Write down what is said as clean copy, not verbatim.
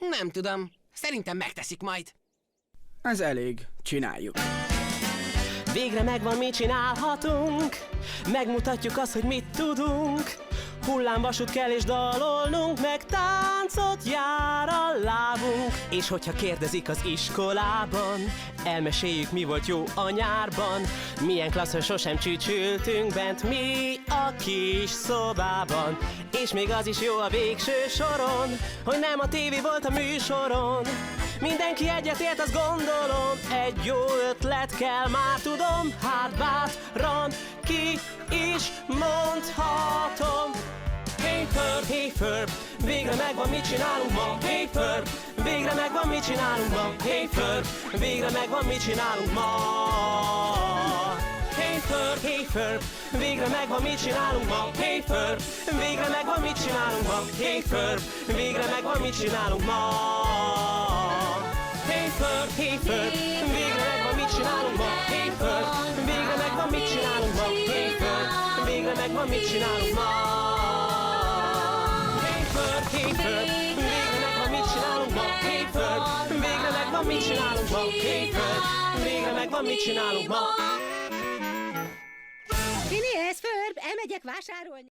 Nem tudom. Szerintem megteszik majd. Ez elég, csináljuk. Végre megvan, mit csinálhatunk. Megmutatjuk azt, hogy mit tudunk. Hullámvasút kell és dalolnunk, meg táncot jár a lábunk. És hogyha kérdezik az iskolában, elmeséljük, mi volt jó a nyárban. Milyen klassz, hogy sosem csücsültünk bent mi a kis szobában. És még az is jó a végső soron, hogy nem a tévé volt a műsoron. Mindenki egyetért, azt gondolom, egy jó ötlet kell, már tudom. Hát bátran ki is mondhatom. Hey Ferb, hey Ferb, végre megvan, mit csinálunk ma. Hey Ferb, végre megvan, mit csinálunk ma. Hey Ferb, végre megvan, mit csinálunk ma. Hey Ferb, hey Ferb, végre megvan, mit csinálunk ma. Hey Ferb, végre megvan, mit csinálunk ma. Hey Ferb, végre megvan, mit csinálunk ma. Hey Ferb, hey Ferb, végre megvan, mit csinálunk ma. Hey Ferb, végre megvan, mit csinálunk ma. Hey Ferb, végre megvan, mit csinálunk ma. Hey Ferb, hey Ferb, végre megvan, mit csinálunk ma. Hey Ferb, végre megvan, mit csinálunk ma. Hey Ferb, végre megvan, mit csinálunk ma. Phineas, Ferb, elmegyek vásárolni.